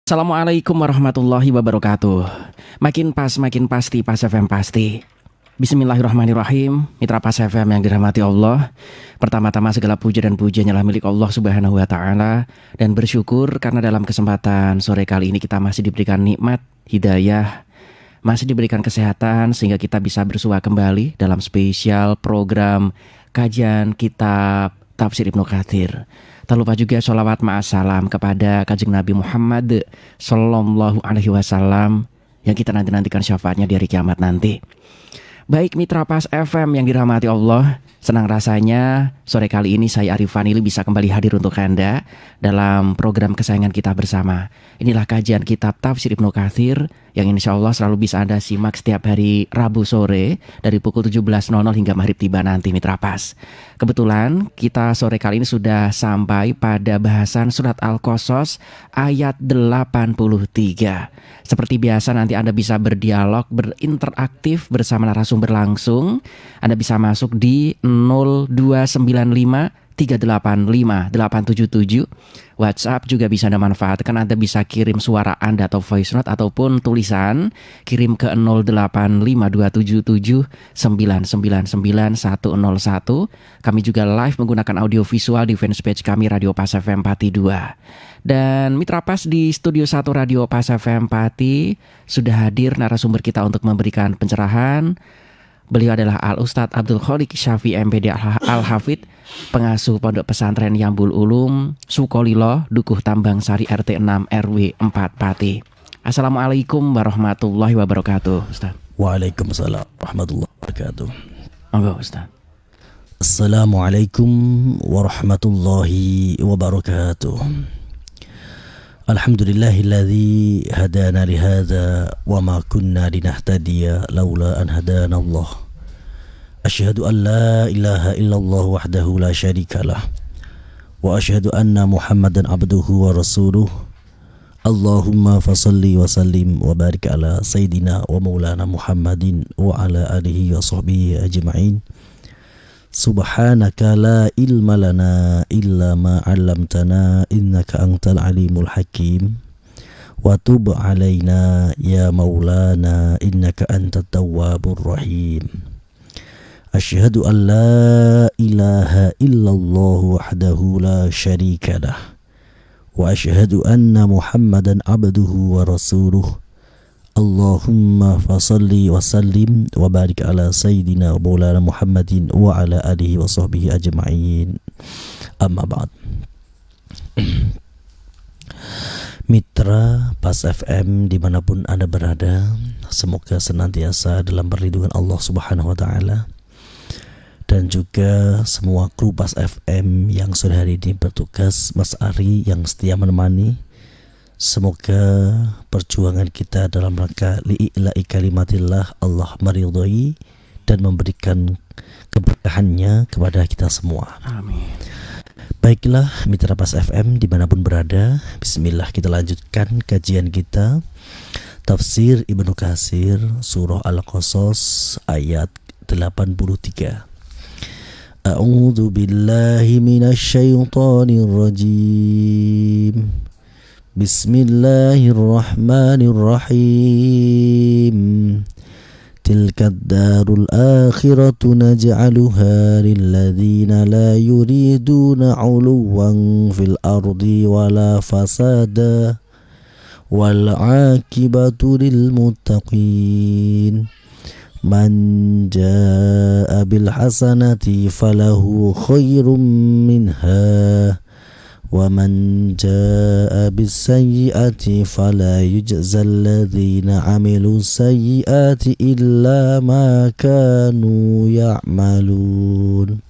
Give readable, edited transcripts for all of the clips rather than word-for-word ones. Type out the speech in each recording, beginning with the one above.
Assalamualaikum warahmatullahi wabarakatuh. Makin pas, makin pasti, Pas FM pasti. Bismillahirrahmanirrahim. Mitra Pas FM yang dirahmati Allah, pertama-tama segala puja dan pujian adalah milik Allah Subhanahu wa Ta'ala. Dan bersyukur karena dalam kesempatan sore kali ini kita masih diberikan nikmat, hidayah, masih diberikan kesehatan, sehingga kita bisa bersua kembali dalam spesial program kajian kitab Tafsir Ibnu Katsir. Tak lupa juga sholawat ma'assalam kepada Kanjeng Nabi Muhammad Sallallahu Alaihi Wasallam yang kita nantikan syafaatnya di hari kiamat nanti. Baik mitra Pas FM yang dirahmati Allah, senang rasanya sore kali ini saya Arif Vanili bisa kembali hadir untuk Anda dalam program kesayangan kita bersama. Inilah kajian kitab Tafsir Ibnu Katsir yang insya Allah selalu bisa Anda simak setiap hari Rabu sore dari pukul 17.00 hingga maghrib tiba nanti mitra Pas. Kebetulan kita sore kali ini sudah sampai pada bahasan surat Al-Qasas ayat 83. Seperti biasa nanti Anda bisa berdialog, berinteraktif bersama narasumber langsung. Anda bisa masuk di 0295 385 877. WhatsApp juga bisa Anda manfaatkan. Anda bisa kirim suara Anda atau voice note ataupun tulisan, kirim ke 085277999101. Kami juga live menggunakan audio visual di fanpage kami Radio Pas FM Pati 2. Dan mitra Pas di Studio 1 Radio Pas FM Pati sudah hadir narasumber kita untuk memberikan pencerahan. Beliau adalah Al-Ustadz Abdul Khaliq Syafi'i MPD Al-Hafidh, pengasuh Pondok Pesantren Yambul Ulum, Sukolilo, Dukuh Tambang Sari RT 6 RW 4 Pati. Assalamualaikum warahmatullahi wabarakatuh, Ustaz. Waalaikumsalam warahmatullahi wabarakatuh. Monggo, Ustaz. Assalamualaikum warahmatullahi wabarakatuh. Alhamdulillahilladzi hadana lihadza wa ma kunna linahtadiya laula an hadana Allah. Asyhadu an la ilaha illallah wahdahu la syarikalah wa asyhadu anna Muhammadan abduhu wa rasuluh. Allahumma fasalli wa sallim wa barik ala sayyidina wa maulana Muhammadin wa ala alihi wa sahbihi ajma'in. Subhanaka la ilma lana illa ma 'allamtana innaka antal alimul hakim wa tub 'alaina ya maulana innaka antat tawwabur rahim. Asyhadu an la ilaha illallah wahdahu la syarika lah wa asyhadu anna Muhammadan abduhu wa rasuluh. Allahumma fasalli wa sallim wa barik ala sayyidina wa maulana Muhammadin wa ala alihi wa sahbihi ajma'in. Amma ba'd. Mitra Pas FM dimanapun Anda berada, semoga senantiasa dalam perlindungan Allah Subhanahu wa Ta'ala. Dan juga semua kru Pas FM yang sore hari ini bertugas, Mas Ari yang setia menemani. Semoga perjuangan kita dalam rangka li'ila'i kalimatillah Allah meridhai dan memberikan keberkahannya kepada kita semua. Amin. Baiklah mitra Pas FM dimanapun berada, bismillah kita lanjutkan kajian kita Tafsir Ibnu Katsir Surah Al-Qasas ayat 83. A'udzu billahi minasy syaithanir rajim. Bismillahirrahmanirrahim. Tilka ad-darul akhiratu naj'aluha lilladzina la yuriduna 'uluwan fil ardi wala fasada wal 'aqibatu lil muttaqin. Man jaa'a bil hasanati falahu khairum minha wa man jaa'a bis sayyi'ati fala yujzal ladzina 'amilu sayyi'ati illa ma kanu ya'malun.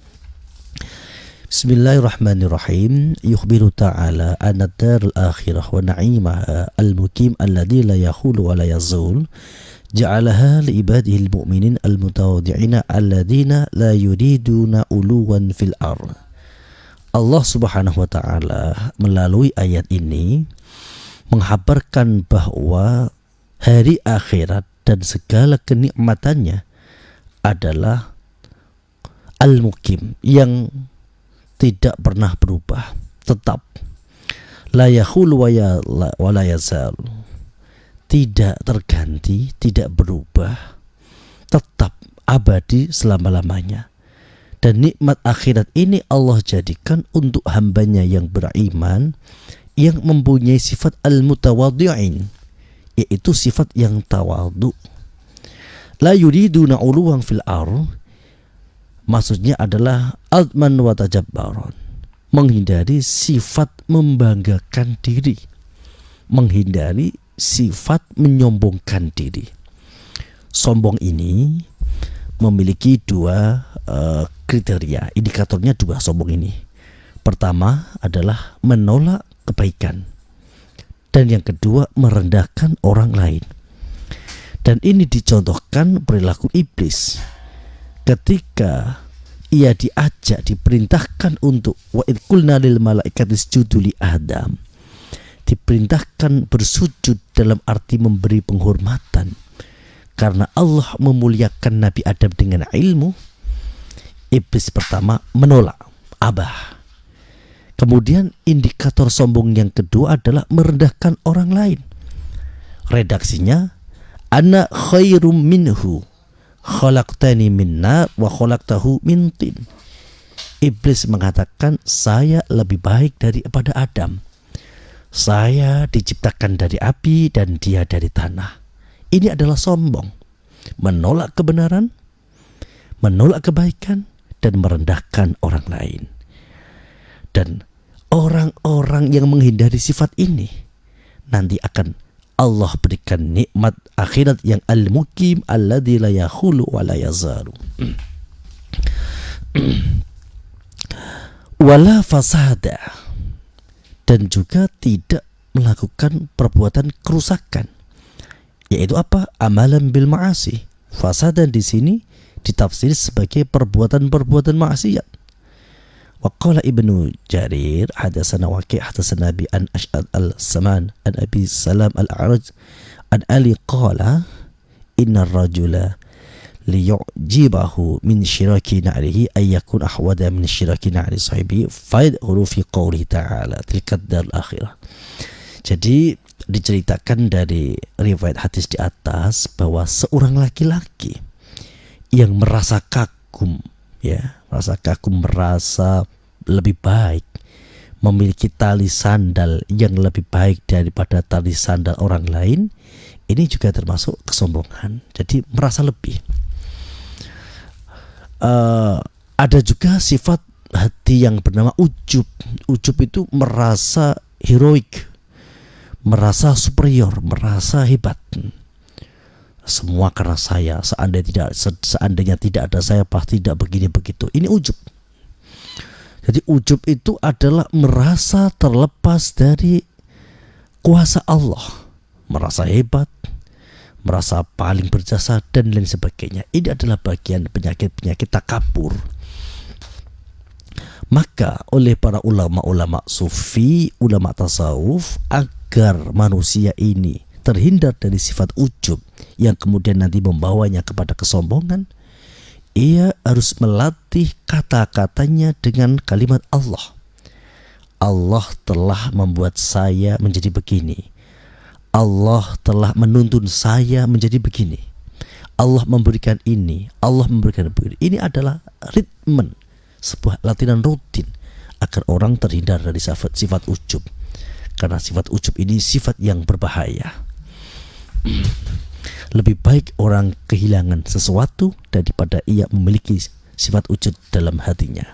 Bismillahirrahmanirrahim. Yukhbiru ta'ala anna ad-darul akhirah wa na'imaha al-mukim alladzi la yakhulu wa la yazul ja'alaha li ibadihi al-mu'minin al-mutawaddi'ina alladhina la yuriduna uluwan fil ardh. Allah Subhanahu wa Ta'ala melalui ayat ini menghabarkan bahwa hari akhirat dan segala kenikmatannya adalah Al-Mukim yang tidak pernah berubah, tetap. la yahulu wa la yazal, tidak terganti, tidak berubah, tetap abadi selama-lamanya. Dan nikmat akhirat ini Allah jadikan untuk hambanya yang beriman, yang mempunyai sifat al-mutawadhi'in, yaitu sifat yang tawadhu. La yuriduna uluwan fil ardh, maksudnya adalah adman wa tajabbaron, menghindari sifat membanggakan diri, menghindari sifat menyombongkan diri. Sombong ini memiliki dua kriteria, indikatornya dua sombong ini. Pertama adalah menolak kebaikan, dan yang kedua merendahkan orang lain. Dan ini dicontohkan perilaku iblis ketika ia diajak, diperintahkan untuk wa id qulna lil malaikati isjudu li Adam, diperintahkan bersujud dalam arti memberi penghormatan karena Allah memuliakan Nabi Adam dengan ilmu. Iblis pertama menolak, abah. Kemudian indikator sombong yang kedua adalah merendahkan orang lain. Redaksinya, ana khairum minhu, khalaqtani min nar wa khalaqtahu min tin. Iblis mengatakan, saya lebih baik daripada Adam. Saya diciptakan dari api dan dia dari tanah. Ini adalah sombong, menolak kebenaran, menolak kebaikan, dan merendahkan orang lain. Dan orang-orang yang menghindari sifat ini nanti akan Allah berikan nikmat akhirat yang al-mukim alladzi la yakhulu wa la yazalu. Wala fasada, dan juga tidak melakukan perbuatan kerusakan, yaitu apa? Amalan bil ma'asi. Fasadan di sini ditafsir sebagai perbuatan-perbuatan maksiat. Wa qala Ibnu Jarir hadatsana Waqi' hadatsana bi an Ash'ad al-Saman an Abi Salam al-A'raj an Ali qala inna ar-rajula liyu'jibahu min shiraki na'lihi ay yakun ahwada min shiraki na'li sahibi fayadkhulu fi qouli ta'ala tilka ad-dar al-akhirah. Jadi diceritakan dari riwayat hadis di atas bahwa seorang laki-laki yang merasa kagum, merasa lebih baik, memiliki tali sandal yang lebih baik daripada tali sandal orang lain, ini juga termasuk kesombongan. Jadi merasa lebih. Ada juga sifat hati yang bernama ujub. Ujub itu merasa heroik, merasa superior, merasa hebat. Semua karena saya, seandainya tidak ada saya pasti tidak begini begitu. Ini ujub. Jadi ujub itu adalah merasa terlepas dari kuasa Allah, merasa hebat, merasa paling berjasa dan lain sebagainya. Ini adalah bagian penyakit-penyakit takabur. Maka oleh para ulama-ulama sufi, ulama tasawuf, agar manusia ini terhindar dari sifat ujub yang kemudian nanti membawanya kepada kesombongan, ia harus melatih kata-katanya dengan kalimat Allah. Allah telah membuat saya menjadi begini. Allah telah menuntun saya menjadi begini. Allah memberikan ini, Allah memberikan begini. Ini adalah ritmen, sebuah latihan rutin agar orang terhindar dari sifat ujub. Karena sifat ujub ini sifat yang berbahaya. Lebih baik orang kehilangan sesuatu daripada ia memiliki sifat ujub dalam hatinya.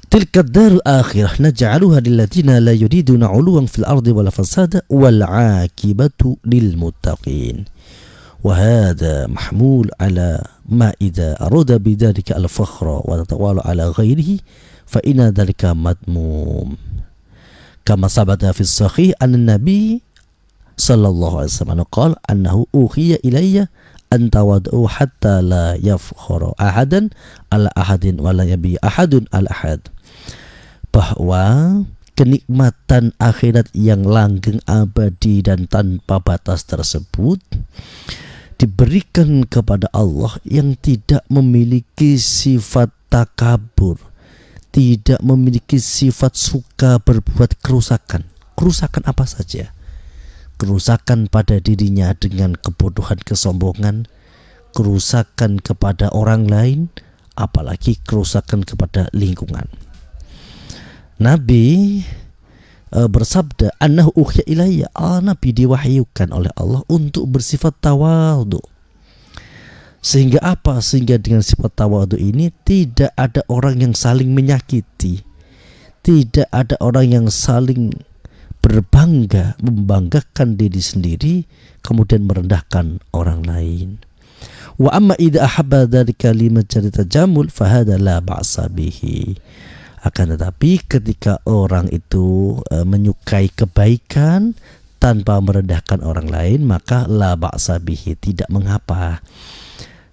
Tilka ad-darul akhirah naj'aluha lil ladzina la yuriduna 'uluwan fil ardi wala fasada wal 'aqibatu lil muttaqin. Wa hadha mahmul ala ma idza arada bidzalika al-fakhra wa tatawala ala ghairihi fa inna dzalika madmum. Kama sabata fi sahih an-nabi sallallahu alaihi wasallam qala annahu uhiya ilayya an tawadu hatta la yafkhara ahadan ala ahadin wa la yabi ahadun ala ahad. Bahwa kenikmatan akhirat yang langgeng, abadi dan tanpa batas tersebut diberikan kepada Allah yang tidak memiliki sifat takabur, tidak memiliki sifat suka berbuat kerusakan. Kerusakan apa saja? Kerusakan pada dirinya dengan kebodohan, kesombongan, kerusakan kepada orang lain, apalagi kerusakan kepada lingkungan. Nabi bersabda, annahu ukhya ilayya, Nabi diwahyukan oleh Allah untuk bersifat tawadhu. Sehingga apa? Sehingga dengan sifat tawadhu ini tidak ada orang yang saling menyakiti, tidak ada orang yang saling berbangga, membanggakan diri sendiri kemudian merendahkan orang lain. Wa amma idza ahabba dzalika limajari tajamul fahada la ba'sa bihi. Akan tetapi ketika orang itu menyukai kebaikan tanpa merendahkan orang lain, maka la ba'sa bihi, tidak mengapa.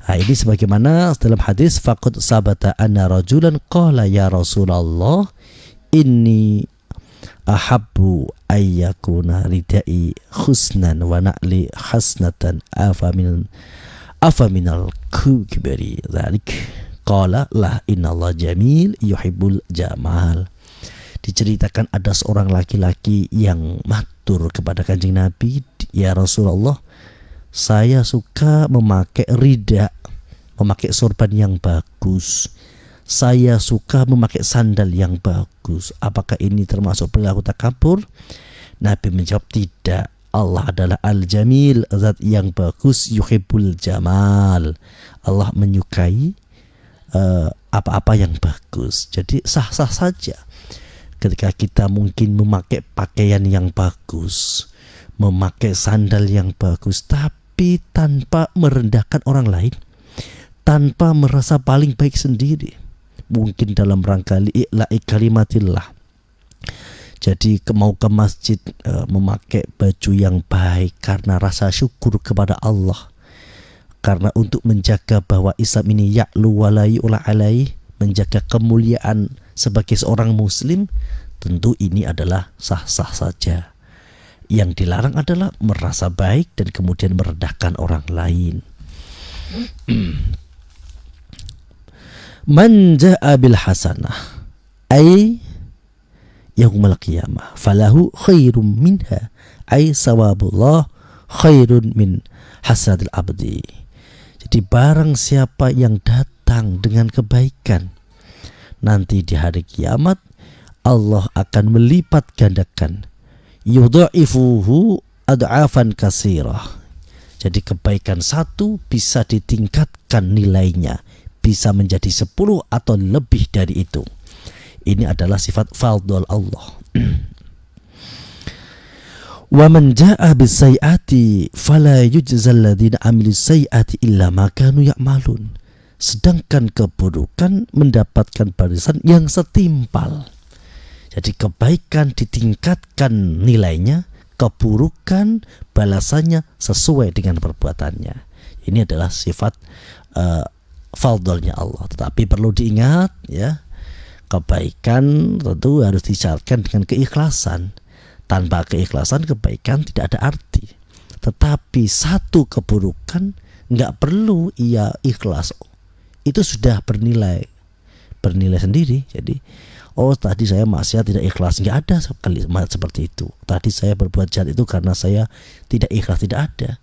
Nah, ini sebagaimana dalam hadis, faqad sabata anna rajulan qala ya Rasulullah inni ahabbu ayyakuna ridai husnan wa na'li hasnatan afaminal kibri dzalik. Qala la innallaha jamil yuhibbul jamal. Diceritakan ada seorang laki-laki yang matur kepada Kanjeng Nabi, ya Rasulullah, saya suka memakai rida, memakai sorban yang bagus. Saya suka memakai sandal yang bagus. Apakah ini termasuk perilaku takabur? Nabi menjawab, tidak. Allah adalah Al-Jamil, zat yang bagus, yuhibbul jamal. Allah menyukai apa-apa yang bagus. Jadi sah-sah saja ketika kita mungkin memakai pakaian yang bagus, memakai sandal yang bagus, tapi tanpa merendahkan orang lain, tanpa merasa paling baik sendiri, mungkin dalam rangka li'i'la'i kalimatillah. Jadi mau ke masjid memakai baju yang baik karena rasa syukur kepada Allah, karena untuk menjaga bahwa Islam ini ya'lu wa la yu'la alaih, menjaga kemuliaan sebagai seorang muslim, tentu ini adalah sah-sah saja. Yang dilarang adalah merasa baik dan kemudian merendahkan orang lain. Man ja'a bil hasanah ay yaumul qiyamah falahu khairum minha ay sawabullah khairun min hasadil abdi. Jadi barang siapa yang datang dengan kebaikan, nanti di hari kiamat Allah akan melipat gandakan, yudha'ifuhu ad'afan kasirah. Jadi kebaikan satu bisa ditingkatkan nilainya, bisa menjadi 10 atau lebih dari itu. Ini adalah sifat fadl Allah. Wa man jaa'a bis-sayyi'ati fala yujzal ladzina 'amilus sayyi'ati illa ma kanu ya'malun. Sedangkan keburukan mendapatkan barisan yang setimpal. Jadi kebaikan ditingkatkan nilainya, keburukan balasannya sesuai dengan perbuatannya. Ini adalah sifat fadlnya Allah. Tetapi perlu diingat ya, kebaikan tentu harus disyaratkan dengan keikhlasan. Tanpa keikhlasan kebaikan tidak ada arti. Tetapi satu keburukan nggak perlu ia ikhlas, itu sudah bernilai sendiri. Jadi tadi saya maksiat tidak ikhlas, nggak ada sekali seperti itu. Tadi saya berbuat jahat itu karena saya tidak ikhlas, tidak ada.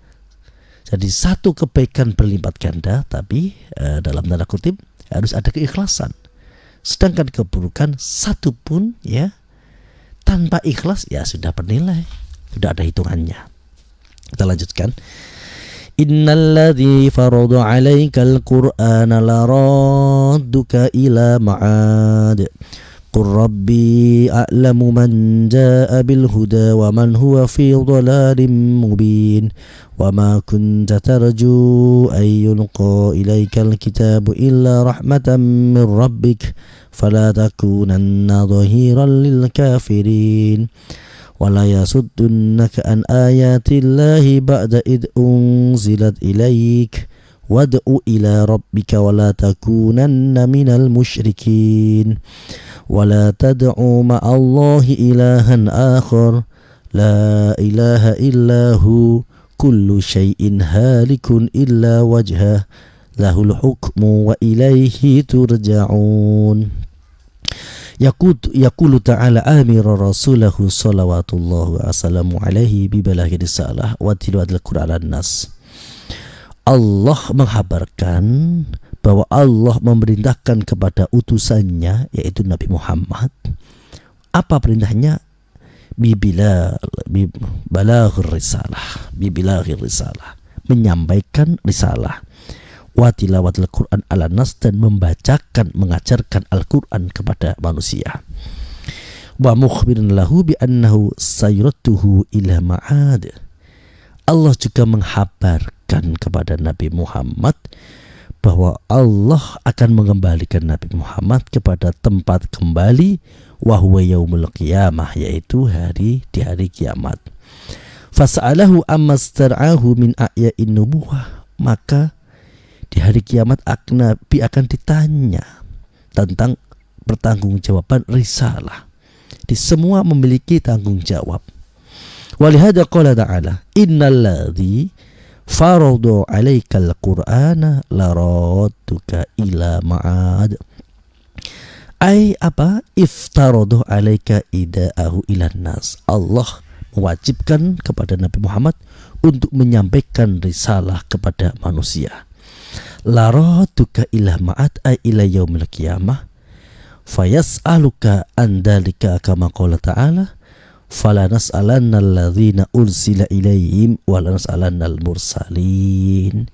Jadi satu kebaikan berlipat ganda, tapi dalam tanda kutip harus ada keikhlasan. Sedangkan keburukan satu pun ya tanpa ikhlas ya sudah bernilai, sudah ada hitungannya. Kita lanjutkan. Innalladzi farada 'alaikal qur'ana laradduka ila ma'ad. Qur rabbi a'lamu man jaa'a bil huda wa man huwa fi dhalalim mubin. Wa ma kunta tarju ay yulqa ilaikal kitabu illa rahmatan min rabbik. فلا تكونن ظهيرا للكافرين ولا يصدنك عن آيات الله بعد إذ أنزلت إليك وادع إلى ربك ولا تكونن من المشركين ولا تدع مع الله إلها آخر لا إله إلا هو كل شيء هالك إلا وجهه lahul hukmu wa ilaihi turja'un. Yaqulu ta'ala amira rasulahu salawatullahu wassalamu alaihi bibalaghi risalah wa tilawatil Qur'an nas. Allah menghabarkan bahwa Allah memerintahkan kepada utusannya yaitu Nabi Muhammad. Apa perintahnya? Balaghir risalah, menyampaikan risalah, wa tilawatil Qur'an ala nas, dan membacakan, mengajarkan Al-Qur'an kepada manusia, wa mukhbiran lahu bi annahu sayradduhu ila ma'ad. Allah juga menghabarkan kepada Nabi Muhammad bahwa Allah akan mengembalikan Nabi Muhammad kepada tempat kembali, wa huwa yaumul qiyamah, yaitu di hari kiamat. Fas'alahu amma star'ahu min a'ya'in nubuwah, maka di hari kiamat Nabi akan ditanya tentang pertanggungjawaban risalah. Di semua memiliki tanggung jawab. Walihada qala ta'ala innal ladzi faradu 'alaikal qur'ana laradduka ila ma'ad. Ai apa? Iftaradu 'alaika ida'ahu ilan nas. Allah mewajibkan kepada Nabi Muhammad untuk menyampaikan risalah kepada manusia. Laradduka ila ma'ad ay ila yaumil qiyamah. Fayas'aluka an dzalika kama qala ta'ala fala nas'alanna alladzina ursila ilaihim wa la nas'alanna al-mursalin.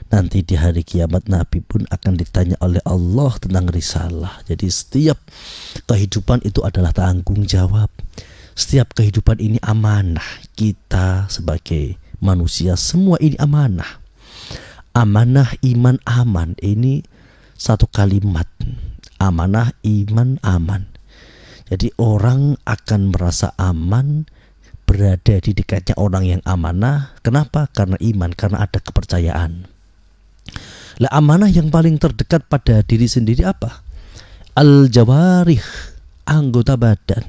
Nanti di hari kiamat Nabi pun akan ditanya oleh Allah tentang risalah. Jadi setiap kehidupan itu adalah tanggung jawab. Setiap kehidupan ini amanah. Kita sebagai manusia semua ini amanah. Amanah, iman, aman. Ini satu kalimat. Amanah, iman, aman. Jadi orang akan merasa aman berada di dekatnya orang yang amanah. Kenapa? Karena iman, karena ada kepercayaan. Lah amanah yang paling terdekat pada diri sendiri apa? Al-jawarih, anggota badan.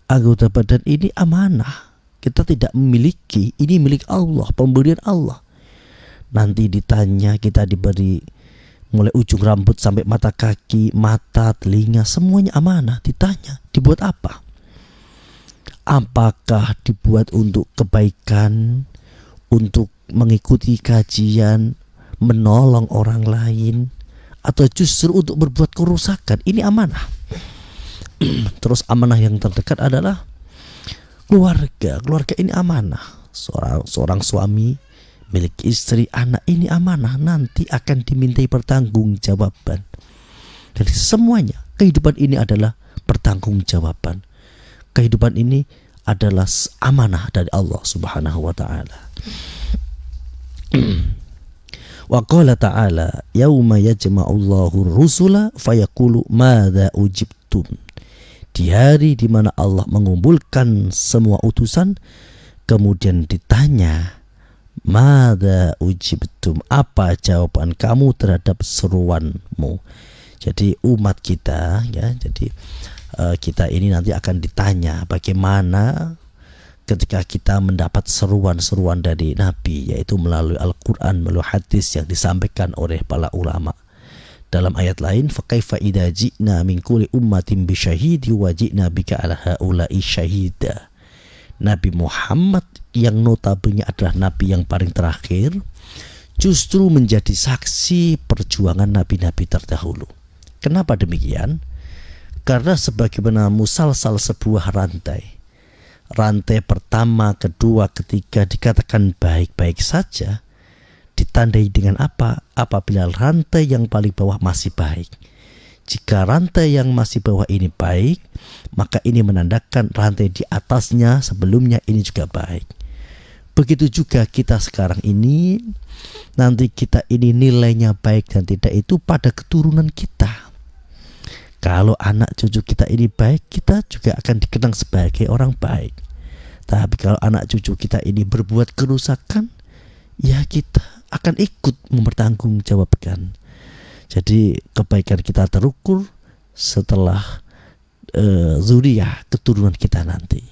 Anggota badan ini amanah. Kita tidak memiliki, ini milik Allah, pemberian Allah. Nanti ditanya, kita diberi mulai ujung rambut sampai mata kaki, mata, telinga, semuanya amanah. Ditanya, dibuat apa? Apakah dibuat untuk kebaikan, untuk mengikuti kajian, menolong orang lain, atau justru untuk berbuat kerusakan? Ini amanah. Terus amanah yang terdekat adalah keluarga. Keluarga ini amanah. Seorang suami milik istri, anak, ini amanah, nanti akan dimintai pertanggungjawaban. Jadi semuanya, kehidupan ini adalah pertanggungjawaban. Kehidupan ini adalah amanah dari Allah Subhanahu wa taala. Wa qala ta'ala yauma yajma'ullahu rusula fayaqulu madza ujibtum. Di hari di mana Allah mengumpulkan semua utusan, kemudian ditanya, Mada ujibtum, apa jawaban kamu terhadap seruanmu? Jadi umat kita, ya, jadi kita ini nanti akan ditanya bagaimana ketika kita mendapat seruan-seruan dari Nabi, yaitu melalui Al-Quran, melalui hadis yang disampaikan oleh para ulama. Dalam ayat lain, fakaifa idza ji'na min kulli ummatin bi syahidi wa ji'na bika ala haula'i syahida. Nabi Muhammad yang notabene adalah Nabi yang paling terakhir justru menjadi saksi perjuangan nabi-nabi terdahulu. Kenapa demikian? Karena sebagaimana musalsal sebuah rantai. Rantai pertama, kedua, ketiga dikatakan baik-baik saja, ditandai dengan apa? Apabila rantai yang paling bawah masih baik. Jika rantai yang masih bawah ini baik, maka ini menandakan rantai di atasnya sebelumnya ini juga baik. Begitu juga kita sekarang ini, nanti kita ini nilainya baik dan tidak itu pada keturunan kita. Kalau anak cucu kita ini baik, kita juga akan dikenang sebagai orang baik. Tapi kalau anak cucu kita ini berbuat kerusakan, ya kita akan ikut mempertanggungjawabkan. Jadi kebaikan kita terukur setelah zuriyah keturunan kita nanti.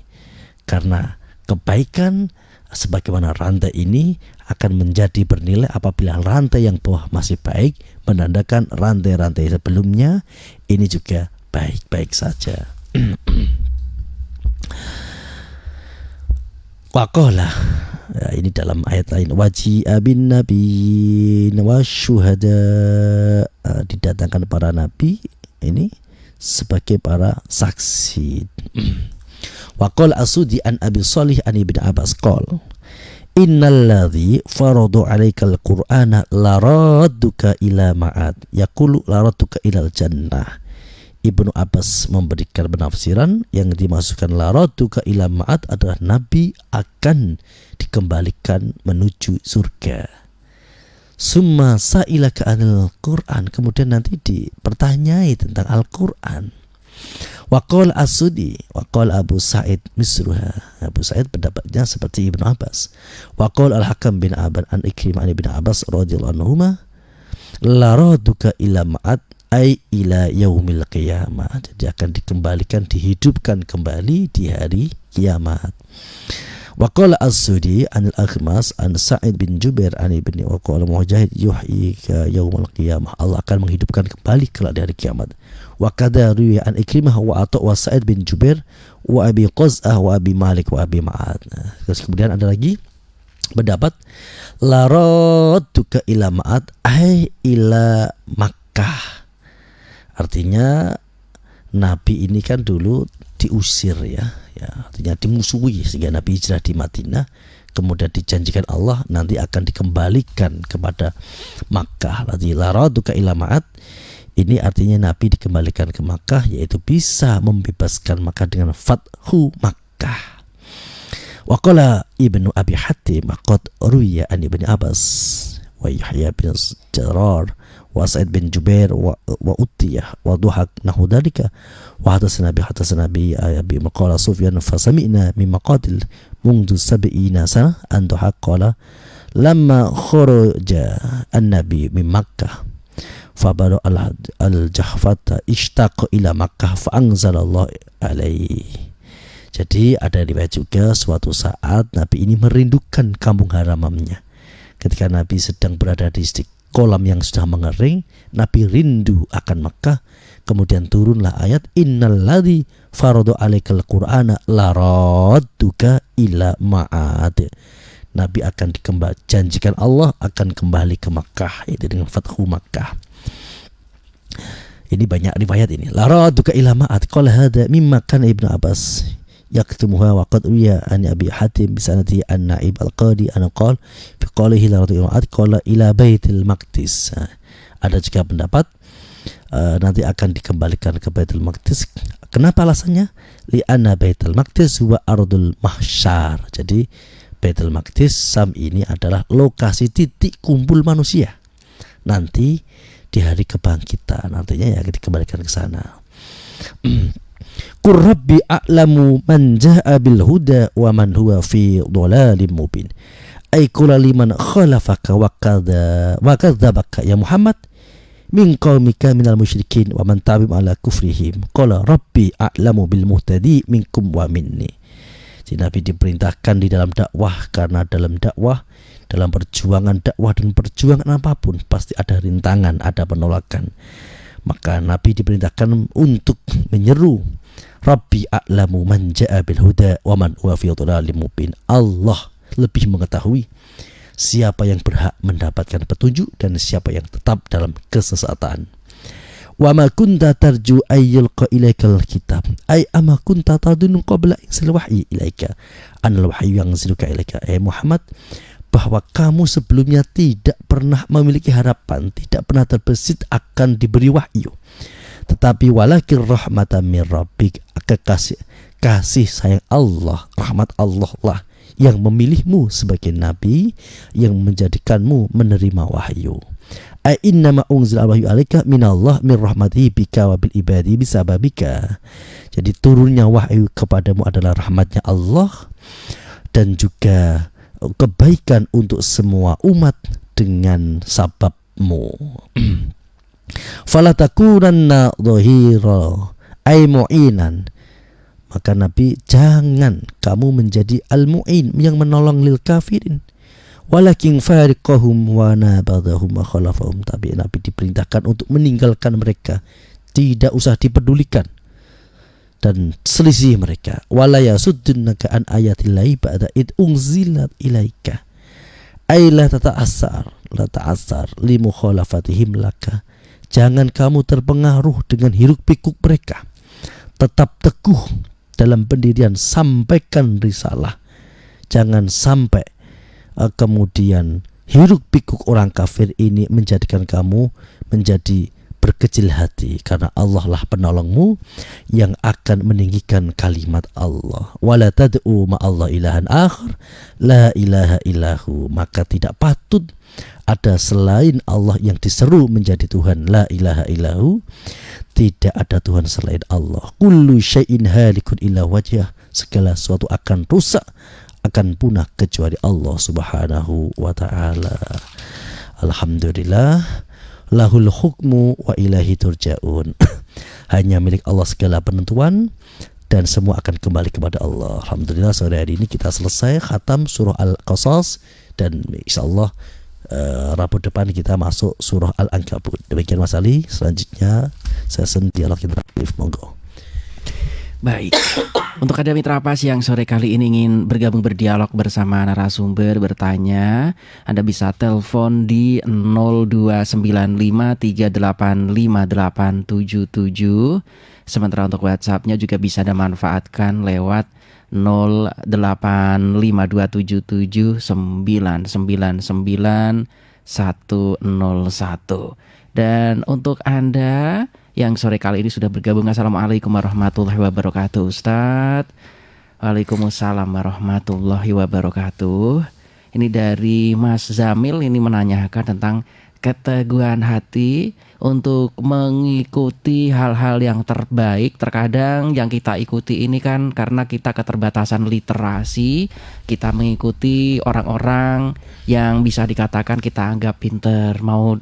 Karena kebaikan sebagaimana rantai ini akan menjadi bernilai apabila rantai yang bawah masih baik, menandakan rantai-rantai sebelumnya ini juga baik-baik saja. Waqala, ya, ini dalam ayat lain, waji'a bin nabiyyin wasyuhada, didatangkan para nabi ini sebagai para saksi. Waqala As-Sudi an Abi Shalih an Ibnu Abbas qala innal ladzi farada 'alaikal qur'ana laradduka ila ma'ad yaqulu laradduka ilal jannah. Ibnu Abbas memberikan penafsiran yang dimasukkan laradduka ila ma'ad adalah nabi akan dikembalikan menuju surga. Summa sa'ilaka anil Qur'an, kemudian nanti dipertanyai tentang Al-Qur'an. Waqala As-Sudi waqala Abu Sa'id misruha. Abu Sa'id pendapatnya seperti Ibnu Abbas. Waqala Al-Hakam bin Aban an Ikrimah an Ibnu Abbas radhiyallahu anhuma laradduka ila ma'ad ay ila yaumil qiyamah. Jadi akan dikembalikan, dihidupkan kembali di hari kiamat. Wa qala As-Sudi anil Akhmas an Sa'id bin Jubair an ibni wa qala Mujahid yuhyi ka yaumil qiyamah. Allah akan menghidupkan kembali kelak di hari kiamat. Wa kadza ruwiya an Ikrimah wa Atha wa Sa'id bin Jubair wa Abi Qaz'ah wa Abi Malik wa Abi Ma'ad. Terus kemudian ada lagi pendapat laradduka ila ma'ad ay ila Makkah. Artinya Nabi ini kan dulu diusir ya, artinya dimusuhi sehingga Nabi hijrah di Madinah, kemudian dijanjikan Allah nanti akan dikembalikan kepada Makkah. Nanti laraduka ila ma'ad ini artinya Nabi dikembalikan ke Makkah, yaitu bisa membebaskan Makkah dengan Fathu Makkah. Wa qala Ibnu Abi Hatim qad ruwiya an Ibnu Abbas wa Yahya bin Jarar wa Sa'id bin Jubair wa Utiyah wa Duhak nahu dalika wa hadatsana bi abi maqala Sufyan fa sami'na min maqatil mundu sab'ina sana an Duhak qala lamma kharaja an-nabi min Makkah fa bada al-Jahfata ishtaqa ila Makkah fa anzalallahu alaihi. Jadi ada riwayat juga suatu saat Nabi ini merindukan kampung halamannya. Ketika Nabi sedang berada di kolam yang sudah mengering, Nabi rindu akan Makkah. Kemudian turunlah ayat innal ladzi farada 'alaikal qur'ana laradduka ila ma'ad. Nabi akan janjikan Allah akan kembali ke Makkah, itu dengan Fathu Makkah. Ini banyak riwayat ini. Laradduka ila ma'ad qala hadza mimma kana Ibnu Abbas yaktumuha wa qad wiya an Abi Hatim bi sanadi an Naib al-Qadi an qala fi qalihi la radiyallahu anhu qala ila Baitul Maqdis. Ada juga pendapat nanti akan dikembalikan ke Baitul Maqdis. Kenapa alasannya? Li anna Baitul Maqdis huwa ardul mahsyar. Jadi Baitul Maqdis Sam ini adalah lokasi titik kumpul manusia nanti di hari kebangkitan, nantinya ya dikembalikan ke sana. Qur rabbi a'lamu man ja'a bil huda wa man huwa fi dhalalim mubin. Ay qul liman khalafaka wa kadzabaka ya Muhammad min qaumika minal musyrikin wa man tabi'ahum ala kufrihim. Qala rabbi a'lamu bil muhtadi minkum wa minni. Jadi Nabi diperintahkan di dalam dakwah, karena dalam dakwah, dalam perjuangan dakwah dan perjuangan apapun pasti ada rintangan, ada penolakan. Maka Nabi diperintahkan untuk menyeru Rabbi a'lamu man ja'a bil huda wa man huwa fi dhalalim mubin. Allah lebih mengetahui siapa yang berhak mendapatkan petunjuk dan siapa yang tetap dalam kesesatan. Wa ma kunta tarju ayyulqa ilaikal kitab ay ama kunta tadun qabla insil wahyi ilaika anal wahyu yanziluka ilaika ay Muhammad, bahwa kamu sebelumnya tidak pernah memiliki harapan, tidak pernah terbesit akan diberi wahyu. Tetapi walakin rahmatan min rabbik, kasih sayang Allah, rahmat Allah lah yang memilihmu sebagai nabi, yang menjadikanmu menerima wahyu. A innama unzila wahyu alaika minallah min rahmatihi bika wa bil ibadi bisababika. Jadi turunnya wahyu kepadamu adalah rahmatnya Allah dan juga kebaikan untuk semua umat dengan sababmu. Fala takunanna dhahira ay mu'inan. Maka Nabi, jangan kamu menjadi al-mu'in yang menolong lil kafirin. Walakin fariqahum wa nabadahum wa khalafahum. Tapi Nabi diperintahkan untuk meninggalkan mereka, tidak usah dipedulikan dan selisih mereka. Wala yasuddunaka an ayatillahi ba'da id unzilat ilaika. Ay la ta'assar li mukhalafatihim laka. Jangan kamu terpengaruh dengan hiruk pikuk mereka. Tetap teguh dalam pendirian, sampaikan risalah. Jangan sampai kemudian hiruk pikuk orang kafir ini menjadikan kamu menjadi berkecil hati, karena Allah lah penolongmu yang akan meninggikan kalimat Allah. Wala tad'u ma'allah ilahan akhar la ilaha illahu. Maka tidak patut ada selain Allah yang diseru menjadi Tuhan. La ilaha illahu. Tidak ada Tuhan selain Allah. Kullu syai'in halikun illa wajhah. Segala sesuatu akan rusak, akan punah kecuali Allah subhanahu wa ta'ala. Alhamdulillah, lahul hukmu wa ilahi turja'un. Hanya milik Allah segala penentuan dan semua akan kembali kepada Allah. Alhamdulillah, sore hari ini kita selesai khatam surah Al-Qasas, dan insyaallah Rabu depan kita masuk surah Al-Ankabut. Demikian Mas Ali. Selanjutnya sesi dialog interaktif, monggo. Baik, untuk ada mitra pas yang sore kali ini ingin bergabung berdialog bersama narasumber, bertanya, Anda bisa telepon di 0295385877. Sementara untuk WhatsApp-nya juga bisa Anda manfaatkan lewat 085277999101. Dan untuk Anda yang sore kali ini sudah bergabung, assalamualaikum warahmatullahi wabarakatuh Ustadz. Waalaikumsalam warahmatullahi wabarakatuh. Ini dari Mas Zamil, ini menanyakan tentang keteguhan hati untuk mengikuti hal-hal yang terbaik. Terkadang yang kita ikuti ini kan karena kita keterbatasan literasi, kita mengikuti orang-orang yang bisa dikatakan kita anggap pinter. Mau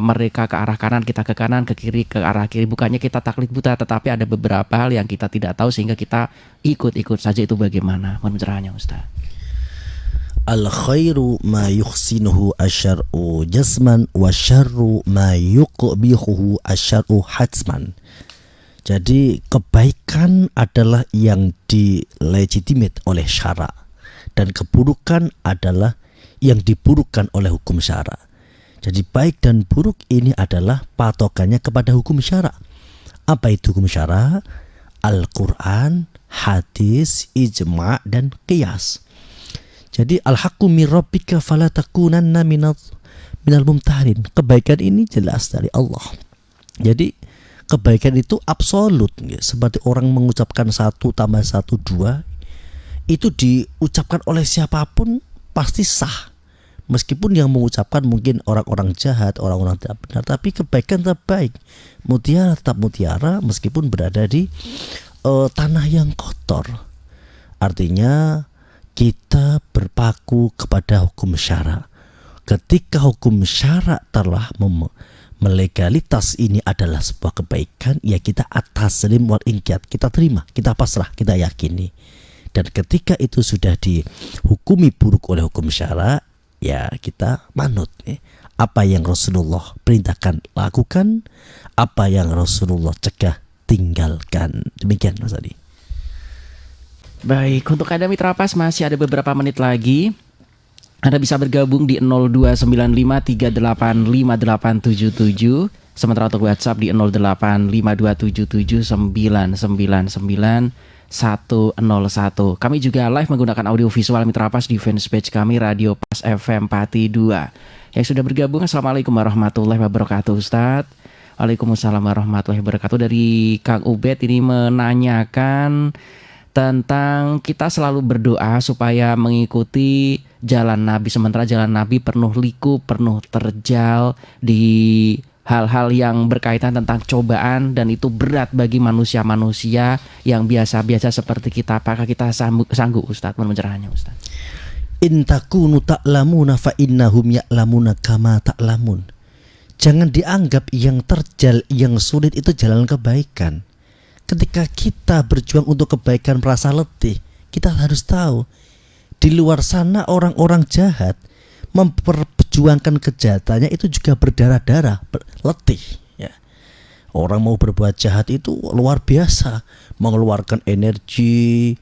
mereka ke arah kanan, kita ke kanan, ke kiri, ke arah kiri. Bukannya kita taklid buta, tetapi ada beberapa hal yang kita tidak tahu sehingga kita ikut-ikut saja. Itu bagaimana? Mohon pencerahannya Ustaz. Al khairu ma yuhsinuhu asyar'u jasman wa syarru ma yuqbihuhu asyar'u hatsman. Jadi kebaikan adalah yang dilegitimate oleh syara, dan keburukan adalah yang diburukkan oleh hukum syara. Jadi baik dan buruk ini adalah patokannya kepada hukum syara. Apa itu hukum syara? Al-Quran, hadis, ijma' dan qiyas. Jadi al-haqqu min rabbika fala takunanna minal mumtarin. Kebaikan ini jelas dari Allah. Jadi kebaikan itu absolut, seperti orang mengucapkan 1 tambah 1 2. Itu diucapkan oleh siapapun pasti sah. Meskipun yang mengucapkan mungkin orang-orang jahat, orang-orang tidak benar, tapi kebaikan tetap baik. Mutiara tetap mutiara meskipun berada di tanah yang kotor. Artinya kita berpaku kepada hukum syara. Ketika hukum syara telah melegalitas ini adalah sebuah kebaikan, ya kita at-taslim wal inqiyad, kita terima, kita pasrah, kita yakini. Dan ketika itu sudah dihukumi buruk oleh hukum syara, ya kita manut. Apa yang Rasulullah perintahkan lakukan, apa yang Rasulullah cegah tinggalkan. Demikian Mas Adi. Baik, untuk Anda mitra pas masih ada beberapa menit lagi. Anda bisa bergabung di 0295385877. Sementara untuk WhatsApp di 085277999101. Kami juga live menggunakan audio visual mitra pas di fanpage kami Radio Pas FM Pati 2. Yang sudah bergabung, assalamualaikum warahmatullahi wabarakatuh Ustadz. Waalaikumsalam warahmatullahi wabarakatuh. Dari Kang Ubed ini menanyakan tentang kita selalu berdoa supaya mengikuti jalan Nabi, sementara jalan Nabi penuh liku, penuh terjal di hal-hal yang berkaitan tentang cobaan, dan itu berat bagi manusia-manusia yang biasa-biasa seperti kita. Apakah kita sanggup Ustaz? Mohon pencerahannya Ustaz. In takunu ta'lamuna fa innahum ya'lamuna kama ta'lamun. Jangan dianggap yang terjal, yang sulit itu jalan kebaikan. Ketika kita berjuang untuk kebaikan merasa letih, kita harus tahu di luar sana orang-orang jahat memperjuangkan kejahatannya itu juga berdarah-darah, letih. Ya. Orang mau berbuat jahat itu luar biasa, mengeluarkan energi,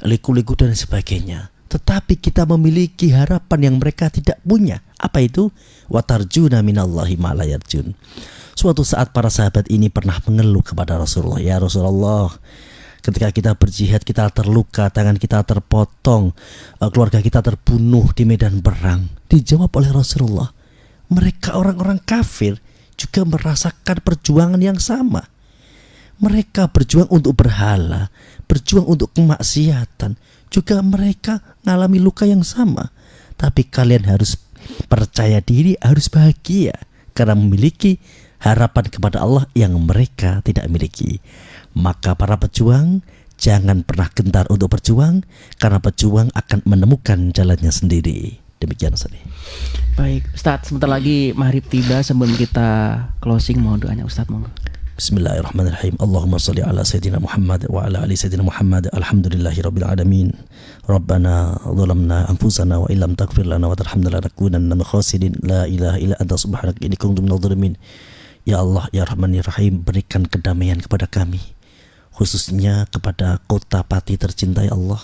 liku-liku dan sebagainya. Tetapi kita memiliki harapan yang mereka tidak punya. Apa itu? Watarjuna minallahi ma la yarjun. Suatu saat para sahabat ini pernah mengeluh kepada Rasulullah, ya Rasulullah, ketika kita berjihad kita terluka, tangan kita terpotong, keluarga kita terbunuh di medan perang. Dijawab oleh Rasulullah, mereka orang-orang kafir juga merasakan perjuangan yang sama. Mereka berjuang untuk berhala, berjuang untuk kemaksiatan, juga mereka mengalami luka yang sama. Tapi kalian harus percaya diri, harus bahagia karena memiliki harapan kepada Allah yang mereka tidak miliki. Maka para pejuang jangan pernah gentar untuk berjuang, karena pejuang akan menemukan jalannya sendiri. Demikian Ustaz. Baik, Ustadz, sebentar lagi maghrib tiba. Sebelum kita closing, mohon doanya Ustadz, monggo. Bismillahirrahmanirrahim. Allahumma salli ala Sayyidina Muhammad wa ala ali Sayyidina Muhammad. Alhamdulillahi Rabbil Alamin. Rabbana zalamna anfusana wa illam taghfir lana wa tarhamna lanakunanna minal khasirin. La ilaha illa anta subhanaka inni kuntu minadh dhalimin. Ya Allah, ya Rahman ya Rahim, berikan kedamaian kepada kami, khususnya kepada kota Pati tercinta ya Allah.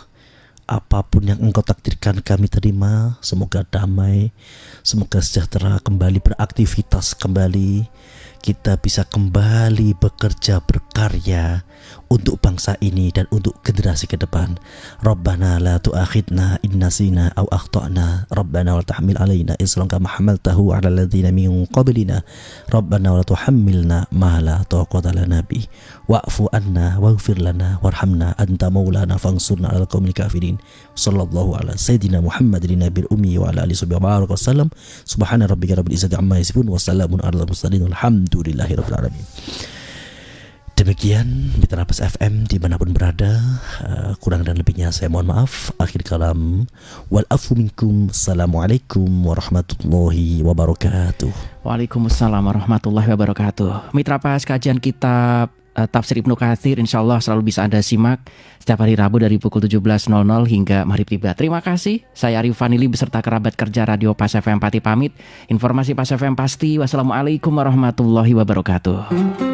Apapun yang Engkau takdirkan kami terima. Semoga damai, semoga sejahtera, kembali beraktivitas kembali. Kita bisa kembali bekerja, berkarya untuk bangsa ini dan untuk generasi ke depan. Rabbana la tu'akhidna in nasina aw akhtana. Rabbana wa la tahmil alaina isran kama hamaltahu 'ala alladziina min qablina. Rabbana wa la tuhammilna ma la taqata lana bih. Wa'fu anna waghfir lana warhamna anta maulana fansurna 'alal qaumil kafirin. Sallallahu ala sayyidina Muhammadin nabiyil ummi wa ala alihi wasallam. Subhana rabbika rabbil izzati amma yasifun wa salamun 'alal mursalin walhamdulillahi rabbil alamin. Demikian Mitra Pas FM dimanapun berada, kurang dan lebihnya saya mohon maaf. Akhir kalam, wal afu minkum. Assalamualaikum warahmatullahi wabarakatuh. Waalaikumsalam warahmatullahi wabarakatuh. Mitra Pas, kajian kitab Tafsir Ibnu Katsir insyaallah selalu bisa Anda simak setiap hari Rabu dari pukul 17.00 hingga maghrib tiba. Terima kasih. Saya Arif Vanili beserta kerabat kerja Radio Pas FM Pati pamit. Informasi Pas FM pasti. Wassalamualaikum warahmatullahi wabarakatuh.